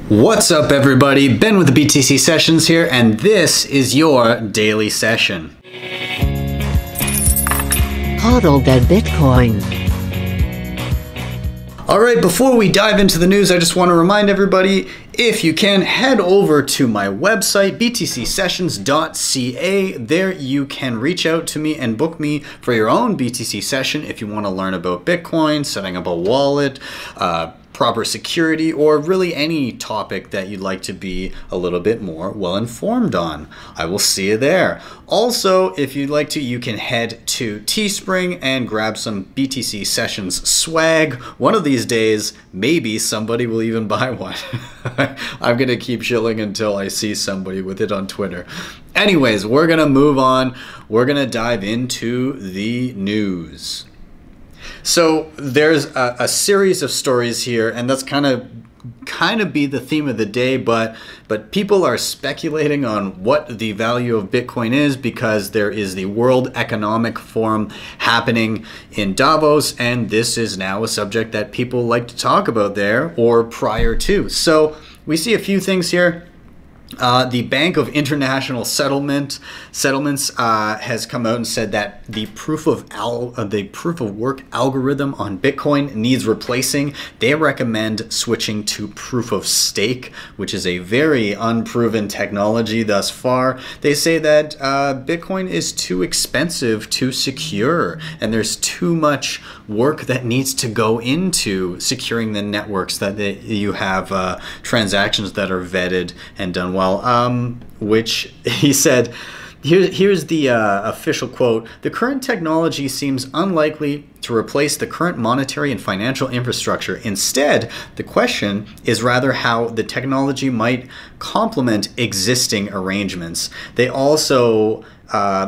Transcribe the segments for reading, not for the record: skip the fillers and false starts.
What's up everybody, Ben with the BTC Sessions here, and this is your daily session. Hodl the Bitcoin. Alright, before we dive into the news, I just want to remind everybody, if you can, head over to my website, btcsessions.ca. There you can reach out to me and book me for your own BTC session if you want to learn about Bitcoin, setting up a wallet, proper security, or really any topic that you'd like to be a little bit more well informed on. I will see you there. Also, if you'd like to, you can head to Teespring and grab some BTC Sessions swag. One of these days, maybe somebody will even buy one. I'm gonna keep shilling until I see somebody with it on Twitter. Anyways, we're gonna move on. We're gonna dive into the news. So there's a series of stories here, and that's kind of be the theme of the day, but people are speculating on what the value of Bitcoin is because there is the World Economic Forum happening in Davos, and this is now a subject that people like to talk about there or prior to. So we see a few things here. The Bank of International Settlements has come out and said that the proof of work algorithm on Bitcoin needs replacing. They recommend switching to proof of stake, which is a very unproven technology thus far. They say that Bitcoin is too expensive to secure, and there's too much work that needs to go into securing the networks that you have transactions that are vetted and done well. Which he said, here's the official quote: "The current technology seems unlikely to replace the current monetary and financial infrastructure. Instead, the question is rather how the technology might complement existing arrangements." They also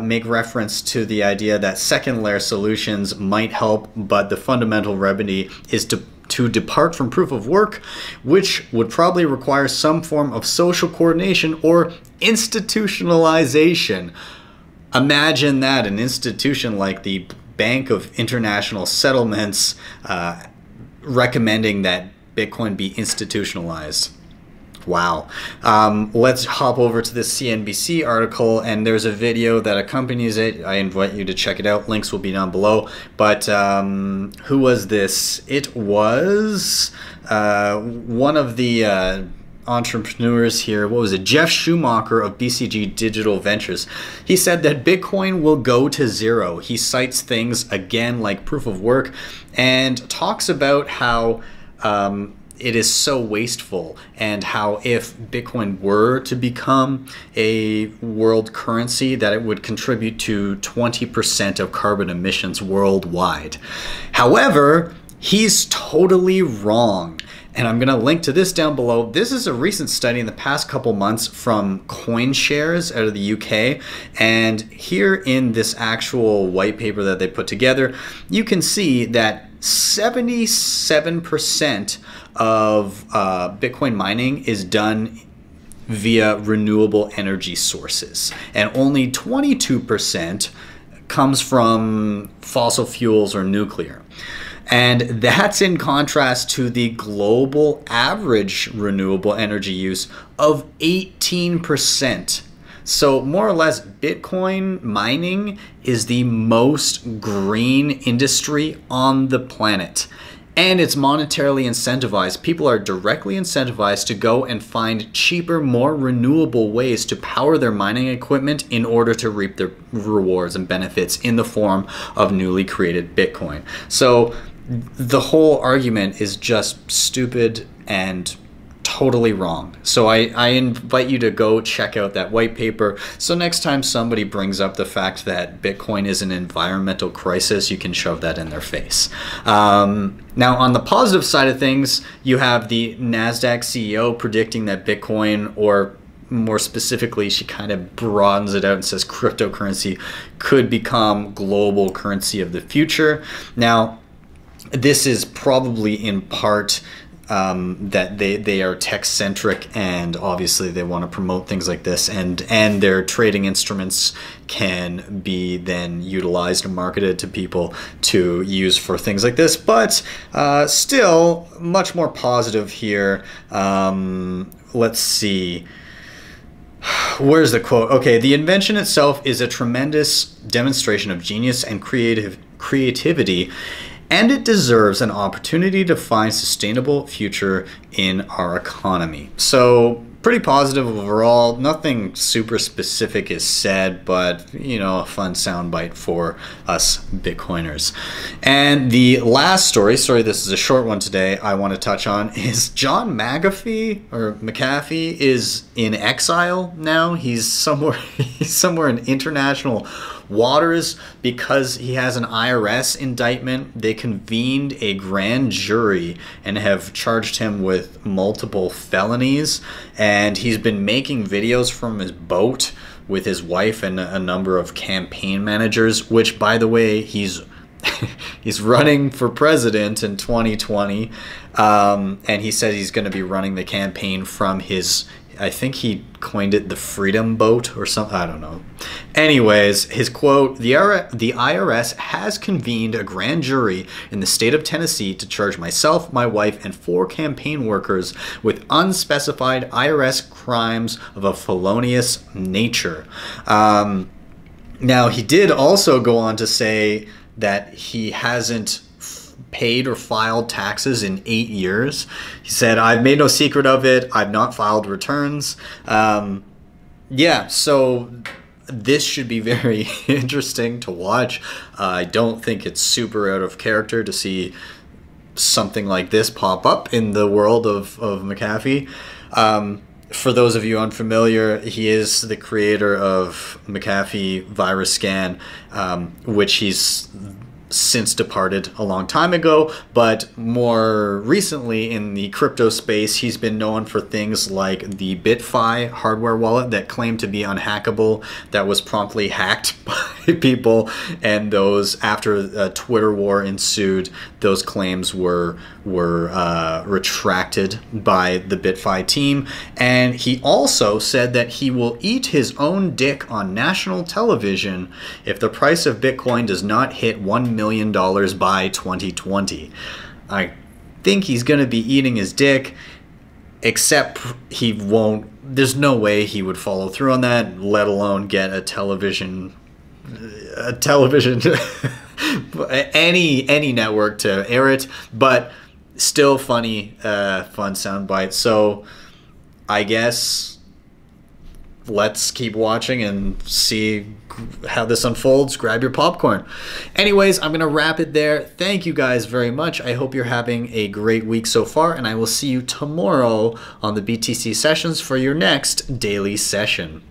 make reference to the idea that second layer solutions might help, but the fundamental remedy is to depart from proof of work, which would probably require some form of social coordination or institutionalization. Imagine that, an institution like the Bank of International Settlements recommending that Bitcoin be institutionalized. Wow. Let's hop over to this CNBC article, and there's a video that accompanies it. I invite you to check it out. Links will be down below. But who was this? It was one of the entrepreneurs here. What was it? Jeff Schumacher of BCG Digital Ventures. He said that Bitcoin will go to zero. He cites things again like proof of work and talks about how it is so wasteful, and how if Bitcoin were to become a world currency, that it would contribute to 20% of carbon emissions worldwide. However, he's totally wrong. And I'm going to link to this down below. This is a recent study in the past couple months from CoinShares out of the UK. And here in this actual white paper that they put together, you can see that 77% of Bitcoin mining is done via renewable energy sources, and only 22% comes from fossil fuels or nuclear. And that's in contrast to the global average renewable energy use of 18%. So more or less, Bitcoin mining is the most green industry on the planet. And it's monetarily incentivized. People are directly incentivized to go and find cheaper, more renewable ways to power their mining equipment in order to reap their rewards and benefits in the form of newly created Bitcoin. So the whole argument is just stupid and totally wrong. So I invite you to go check out that white paper, so next time somebody brings up the fact that Bitcoin is an environmental crisis, you can shove that in their face. Now, on the positive side of things, you have the Nasdaq CEO predicting that Bitcoin, or more specifically, she kind of broadens it out and says cryptocurrency could become global currency of the future. Now, this is probably in part that they are tech centric, and obviously they want to promote things like this, and their trading instruments can be then utilized and marketed to people to use for things like this. But still much more positive here. Let's see. Where's the quote? Okay, the invention itself is a tremendous demonstration of genius and creativity, and it deserves an opportunity to find sustainable future in our economy. So pretty positive overall. Nothing super specific is said, but you know, a fun soundbite for us Bitcoiners. And the last story, this is a short one today, I want to touch on is John McAfee is in exile now. He's somewhere in international waters because he has an IRS indictment. They convened a grand jury and have charged him with multiple felonies, and he's been making videos from his boat with his wife and a number of campaign managers, which, by the way, he's running for president in 2020, and he said he's going to be running the campaign from his, I think he coined it the Freedom Boat or something, I don't know. Anyways, his quote, the IRS has convened a grand jury in the state of Tennessee to charge myself, my wife, and 4 campaign workers with unspecified IRS crimes of a felonious nature. Now, he did also go on to say that he hasn't paid or filed taxes in 8 years. He said, I've made no secret of it. I've not filed returns. Yeah, so this should be very interesting to watch. I don't think it's super out of character to see something like this pop up in the world of McAfee. For those of you unfamiliar, he is the creator of McAfee Virus Scan, which he's since departed a long time ago, but more recently in the crypto space, he's been known for things like the BitFi hardware wallet that claimed to be unhackable, that was promptly hacked by people, and those, after a Twitter war ensued, those claims were retracted by the BitFi team. And he also said that he will eat his own dick on national television if the price of Bitcoin does not hit $1 million by 2020. I think he's going to be eating his dick, except he won't. There's no way he would follow through on that, let alone get a television any network to air it. But still funny, fun soundbite. So I guess let's keep watching and see how this unfolds. Grab your popcorn. Anyways, I'm going to wrap it there. Thank you guys very much. I hope you're having a great week so far, and I will see you tomorrow on the BTC sessions for your next daily session.